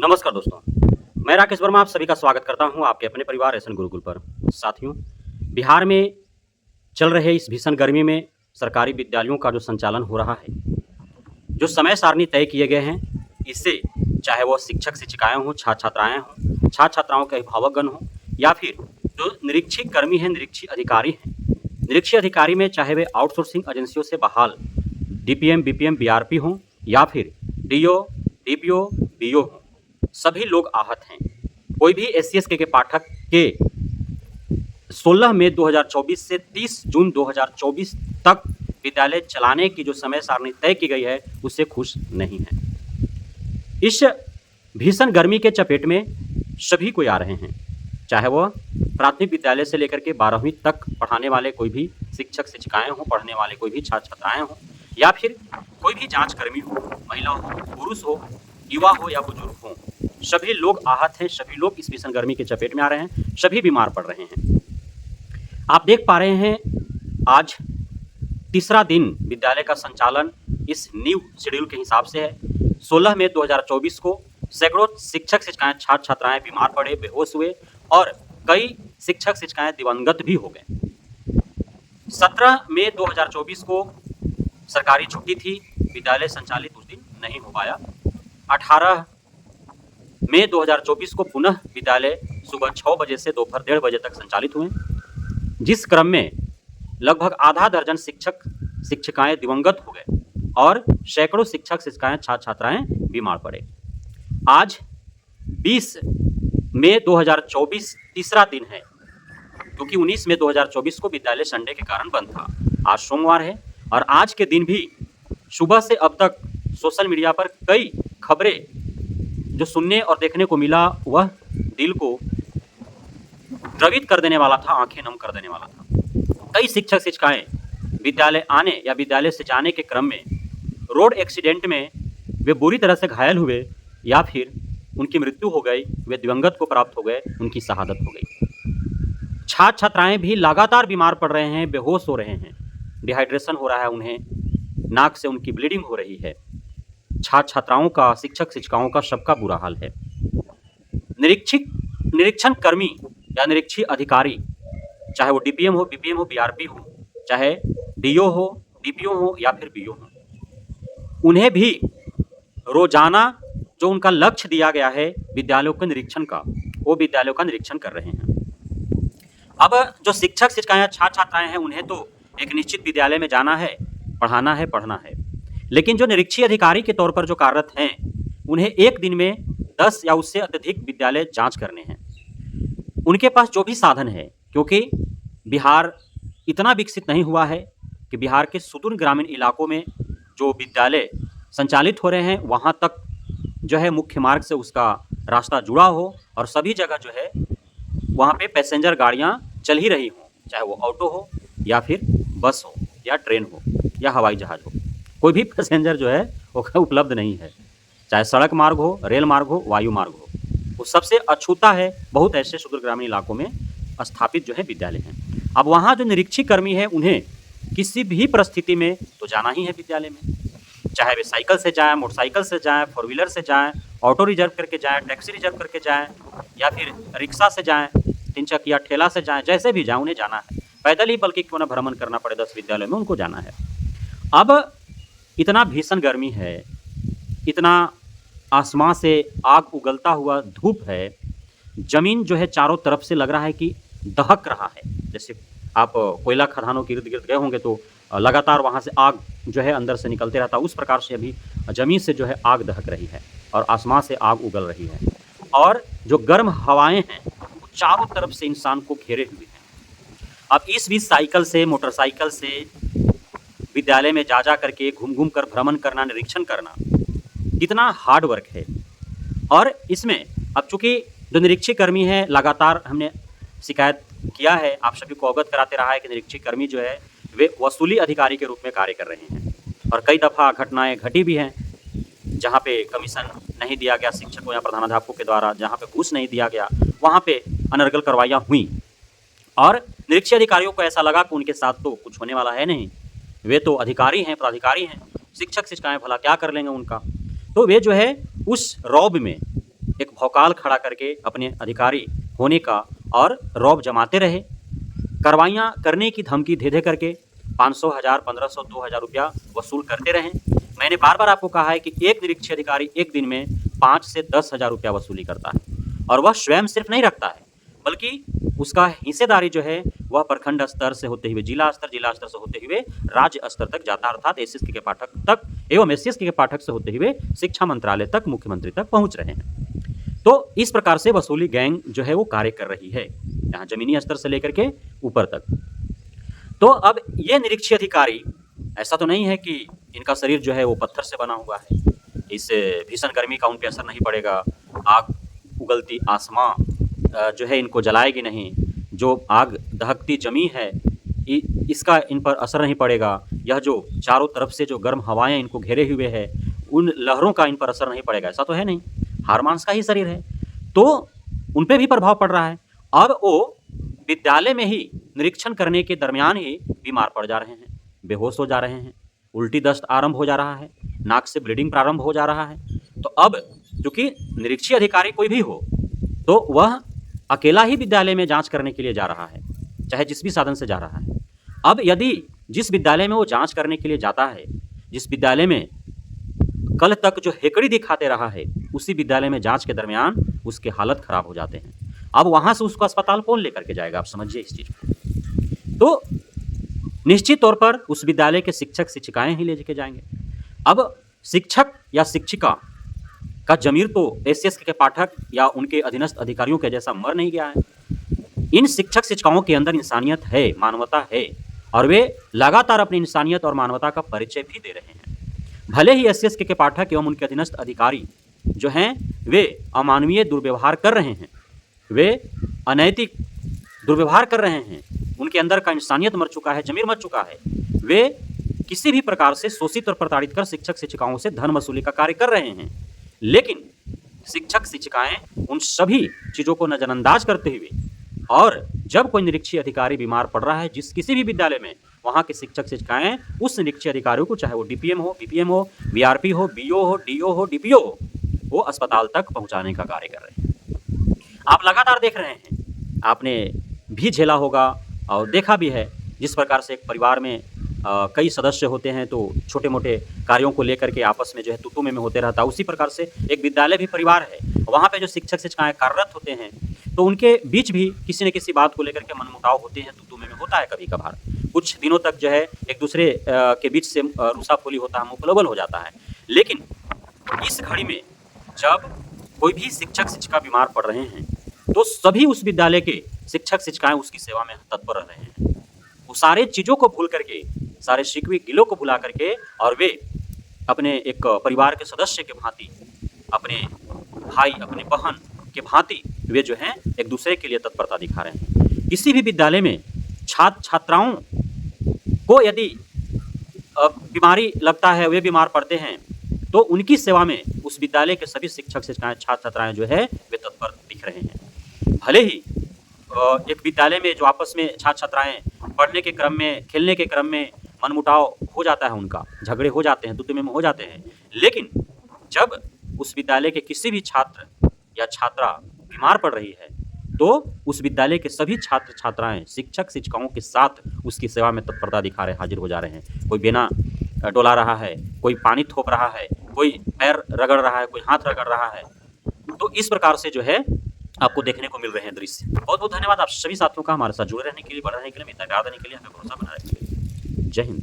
नमस्कार दोस्तों, मैं राकेश वर्मा आप सभी का स्वागत करता हूं आपके अपने परिवार एसएन गुरुकुल पर। साथियों, बिहार में चल रहे इस भीषण गर्मी में सरकारी विद्यालयों का जो संचालन हो रहा है, जो समय सारणी तय किए गए हैं, इससे चाहे वो शिक्षक-शिक्षिकाएँ हों, छात्र-छात्राएँ हों, छात्र-छात्राओं के अभिभावकगण हों या फिर जो निरीक्षी कर्मी हैं, निरीक्षी अधिकारी हैं। निरीक्षी अधिकारी में चाहे वे आउटसोर्सिंग एजेंसियों से बहाल डीपीएम, बीपीएम, बीआरपी हों या फिर डीओ, डीपीओ, बीओ हों, सभी लोग आहत हैं। कोई भी एससीएस के पाठक के 16 मई 2024 से 30 जून 2024 तक विद्यालय चलाने की जो समय सारणी तय की गई है, उससे खुश नहीं है। इस भीषण गर्मी के चपेट में सभी कोई आ रहे हैं, चाहे वह प्राथमिक विद्यालय से लेकर के 12वीं तक पढ़ाने वाले कोई भी शिक्षक-शिक्षिकाएँ हों, पढ़ने वाले कोई भी छात्र-छात्राएँ हों या फिर कोई भी जाँचकर्मी हो, महिला हो, पुरुष हो, युवा हो या बुजुर्ग हो, सभी लोग आहत हैं, सभी लोग इस भीषण गर्मी के चपेट में आ रहे हैं, सभी बीमार पड़ रहे हैं। आप देख पा रहे हैं, आज तीसरा दिन विद्यालय का संचालन इस न्यू शेड्यूल के हिसाब से है। 16 मई 2024 को सैकड़ों शिक्षक-शिक्षिकाएँ, छात्र-छात्राएँ बीमार पड़े, बेहोश हुए और कई शिक्षक-शिक्षिकाएँ दिवंगत भी हो गए। 17 मई 2024 को सरकारी छुट्टी थी, विद्यालय संचालित उस दिन नहीं हो पाया। 18 मई 2024 को पुनः विद्यालय सुबह 6 बजे से दोपहर 1:30 बजे तक संचालित हुए, जिस क्रम में लगभग आधा दर्जन शिक्षक-शिक्षिकाएँ दिवंगत हो गए और सैकड़ों शिक्षक-शिक्षिकाएँ, छात्र-छात्राएँ बीमार पड़े। आज 20 मई 2024 तीसरा दिन है, क्योंकि 19 मई 2024 को विद्यालय संडे के कारण बंद था। आज सोमवार है और आज के दिन भी सुबह से अब तक सोशल मीडिया पर कई खबरें जो सुनने और देखने को मिला, वह दिल को द्रवित कर देने वाला था, आंखें नम कर देने वाला था। कई शिक्षक-शिक्षिकाएँ विद्यालय आने या विद्यालय से जाने के क्रम में रोड एक्सीडेंट में वे बुरी तरह से घायल हुए या फिर उनकी मृत्यु हो गई, वे दिवंगत को प्राप्त हो गए, उनकी शहादत हो गई। छात्र-छात्राएँ भी लगातार बीमार पड़ रहे हैं, बेहोश हो रहे हैं, डिहाइड्रेशन हो रहा है उन्हें, नाक से उनकी ब्लीडिंग हो रही है। छात्र-छात्राओं का, शिक्षक-शिक्षिकाओं का, सबका बुरा हाल है। निरीक्षण कर्मी या निरीक्षी अधिकारी, चाहे वो डीपीएम हो, बीपीएम हो, बीआरपी हो, चाहे डीओ हो, डीपीओ हो या फिर बीओ हो, उन्हें भी रोजाना जो उनका लक्ष्य दिया गया है विद्यालयों के निरीक्षण का, वो विद्यालयों का निरीक्षण कर रहे हैं। अब जो शिक्षक-शिक्षिकाएँ, छात्र-छात्राएँ हैं, उन्हें तो एक निश्चित विद्यालय में जाना है, पढ़ाना है, पढ़ना है। लेकिन जो निरीक्षी अधिकारी के तौर पर जो कार्यरत हैं, उन्हें एक दिन में 10 या उससे अत्यधिक विद्यालय जांच करने हैं। उनके पास जो भी साधन है, क्योंकि बिहार इतना विकसित नहीं हुआ है कि बिहार के सुदूर ग्रामीण इलाकों में जो विद्यालय संचालित हो रहे हैं, वहाँ तक जो है मुख्य मार्ग से उसका रास्ता जुड़ा हो और सभी जगह जो है वहाँ पे पैसेंजर गाड़ियाँ चल ही रही हों, चाहे वो ऑटो हो या फिर बस हो या ट्रेन हो या हवाई जहाज़ हो। कोई भी पैसेंजर जो है वो उपलब्ध नहीं है, चाहे सड़क मार्ग हो, रेल मार्ग हो, वायु मार्ग हो, वो सबसे अछूता है। बहुत ऐसे सुदूर ग्रामीण इलाकों में स्थापित जो है विद्यालय हैं। अब वहाँ जो निरीक्षी कर्मी है, उन्हें किसी भी परिस्थिति में तो जाना ही है विद्यालय में, चाहे वे साइकिल से जाएँ, मोटरसाइकिल से जाएँ, फोर व्हीलर से जाएँ, ऑटो रिजर्व करके जाएँ, टैक्सी रिजर्व करके जाएँ या फिर रिक्शा से जाएँ, 3 चकिया ठेला से जाएँ, जैसे भी जाएँ उन्हें जाना है। पैदल ही बल्कि क्यों ना भ्रमण करना पड़े 10 विद्यालयों में, उनको जाना है। अब इतना भीषण गर्मी है, इतना आसमां से आग उगलता हुआ धूप है, ज़मीन जो है चारों तरफ से लग रहा है कि दहक रहा है। जैसे आप कोयला खदानों के इर्द-गिर्द गए होंगे तो लगातार वहाँ से आग जो है अंदर से निकलते रहता है, उस प्रकार से अभी ज़मीन से जो है आग दहक रही है और आसमां से आग उगल रही है और जो गर्म हवाएँ हैं, वो चारों तरफ से इंसान को घेरे हुए हैं। अब इस बीच साइकिल से, मोटरसाइकिल से विद्यालय में जा करके घूम कर भ्रमण करना, निरीक्षण करना, कितना हार्ड वर्क है। और इसमें अब चूँकि जो निरीक्षी कर्मी हैं, लगातार हमने शिकायत किया है, आप सभी को अवगत कराते रहा है कि निरीक्षी कर्मी जो है वे वसूली अधिकारी के रूप में कार्य कर रहे हैं और कई दफ़ा घटनाएँ घटी भी हैं, जहाँ पे कमीशन नहीं दिया गया शिक्षकों या प्रधानाध्यापकों के द्वारा, जहाँ पे घूस नहीं दिया गया, वहाँ पे अनर्गल कार्रवाइयाँ हुई और निरीक्षी अधिकारियों को ऐसा लगा कि उनके साथ तो कुछ होने वाला है नहीं, वे तो अधिकारी हैं, पदाधिकारी हैं, शिक्षक-शिक्षिकाएँ भला क्या कर लेंगे उनका। तो वे जो है उस रौब में भौकाल खड़ा करके अपने अधिकारी होने का और रौब जमाते रहे। कार्रवाइयाँ करने की धमकी दे दे करके 500, 1000, 1500, 2000 रुपया वसूल करते रहें। मैंने बार बार आपको कहा है कि एक निरीक्षी अधिकारी एक दिन में 5 से 10,000 रुपया वसूली करता है, और वह स्वयं सिर्फ नहीं रखता है, बल्कि उसका हिस्सेदारी जो है वह प्रखंड स्तर से होते हुए जिला स्तर से होते हुए राज्य स्तर तक जाता, अर्थात एसएसके के पाठक तक एवं एससीएसके के पाठक से होते हुए शिक्षा मंत्रालय तक, मुख्यमंत्री तक पहुंच रहे हैं। तो इस प्रकार से वसूली गैंग जो है वो कार्य कर रही है, यहाँ जमीनी स्तर से लेकर के ऊपर तक। तो अब ये निरीक्षी अधिकारी, ऐसा तो नहीं है कि इनका शरीर जो है वो पत्थर से बना हुआ है, इस भीषण गर्मी का उन पर असर नहीं पड़ेगा, आग उगलती आसमां जो है इनको जलाएगी नहीं, जो आग दहकती जमी है इसका इन पर असर नहीं पड़ेगा, यह जो चारों तरफ से जो गर्म हवाएं इनको घेरे हुए है उन लहरों का इन पर असर नहीं पड़ेगा, ऐसा तो है नहीं। हाड़ मांस का ही शरीर है, तो उन पे भी प्रभाव पड़ रहा है। अब वो विद्यालय में ही निरीक्षण करने के दरमियान ही बीमार पड़ जा रहे हैं, बेहोश हो जा रहे हैं, उल्टी दस्त आरंभ हो जा रहा है, नाक से ब्लीडिंग प्रारंभ हो जा रहा है। तो अब चूंकि निरीक्षी अधिकारी कोई भी हो तो वह अकेला ही विद्यालय में जांच करने के लिए जा रहा है, चाहे जिस भी साधन से जा रहा है। अब यदि जिस विद्यालय में वो जांच करने के लिए जाता है, जिस विद्यालय में कल तक जो हेकड़ी दिखाते रहा है, उसी विद्यालय में जांच के दरमियान उसके हालत खराब हो जाते हैं, अब वहां से उसको अस्पताल कौन लेकर के जाएगा? आप समझिए इस चीज को। तो निश्चित तौर पर उस विद्यालय के शिक्षक शिक्षिकाएं ही ले के जाएंगे। अब शिक्षक या शिक्षिका का जमीर तो एसएसके के पाठक या उनके अधीनस्थ अधिकारियों के जैसा मर नहीं गया है। इन शिक्षक शिक्षिकाओं के अंदर इंसानियत है, मानवता है, और वे लगातार अपनी इंसानियत और मानवता का परिचय भी दे रहे हैं। भले ही एसएसके के पाठक एवं उनके अधीनस्थ अधिकारी जो हैं वे अमानवीय दुर्व्यवहार कर रहे हैं, वे अनैतिक दुर्व्यवहार कर रहे हैं, उनके अंदर का इंसानियत मर चुका है, जमीर मर चुका है, वे किसी भी प्रकार से शोषित और प्रताड़ित कर शिक्षक शिक्षिकाओं से धन वसूली का कार्य कर रहे हैं। लेकिन शिक्षक शिक्षिकाएं उन सभी चीज़ों को नज़रअंदाज करते हुए, और जब कोई निरीक्षी अधिकारी बीमार पड़ रहा है जिस किसी भी विद्यालय में, वहाँ के शिक्षक शिक्षिकाएं उस निरीक्षी अधिकारियों को, चाहे वो डीपीएम हो, बीपीएम हो, वीआरपी हो, बीओ हो, डीओ हो, डीपीओ हो, वो अस्पताल तक पहुँचाने का कार्य कर रहे हैं। आप लगातार देख रहे हैं, आपने भी झेला होगा और देखा भी है जिस प्रकार से एक परिवार में कई सदस्य होते हैं तो छोटे मोटे कार्यों को लेकर के आपस में जो है तू में होते रहता है, उसी प्रकार से एक विद्यालय भी परिवार है। वहाँ पे जो शिक्षक शिक्षिकाएं कार्यरत होते हैं तो उनके बीच भी किसी न किसी बात को लेकर के मनमुटाव होते हैं, तू में होता है कभी कभार। कुछ दिनों तक जो है एक दूसरे के बीच से रूसाफोली होता है, मुखलबल हो जाता है। लेकिन इस घड़ी में जब कोई भी शिक्षक शिक्षिका बीमार पड़ रहे हैं तो सभी उस विद्यालय के शिक्षक शिक्षिकाएं उसकी सेवा में तत्पर रह रहे हैं। वो सारे चीज़ों को भूल करके, सारे शिकवे गिलों को भुला करके, और वे अपने एक परिवार के सदस्य के भांति, अपने भाई अपने बहन के भांति वे जो हैं एक दूसरे के लिए तत्परता दिखा रहे हैं। किसी भी विद्यालय में छात्र छात्राओं को यदि बीमारी लगता है, वे बीमार पड़ते हैं, तो उनकी सेवा में उस विद्यालय के सभी शिक्षक शिक्षिकाएं, छात्र छात्राएं जो है वे तत्पर दिख रहे हैं। भले ही एक विद्यालय में जो आपस में छात्र छात्राएं पढ़ने के क्रम में, खेलने के क्रम में मनमुटाव हो जाता है, उनका झगड़े हो जाते हैं, दुतुमे में हो जाते हैं, लेकिन जब उस विद्यालय के किसी भी छात्र या छात्रा बीमार पड़ रही है तो उस विद्यालय के सभी छात्र छात्राएं शिक्षक शिक्षिकाओं के साथ उसकी सेवा में तत्परता दिखा रहे, हाजिर हो जा रहे हैं। कोई बेना डोला रहा है, कोई पानी थोप रहा है, कोई पैर रगड़ रहा है, कोई हाथ रगड़ रहा है। तो इस प्रकार से जो है आपको देखने को मिल रहे हैं दृश्य। बहुत बहुत धन्यवाद आप सभी साथियों का हमारे साथ जुड़े रहने के लिए, बढ़ रहने के लिए, मित्रता देने के लिए, हमें भरोसा बना रखने के लिए। जय हिंद।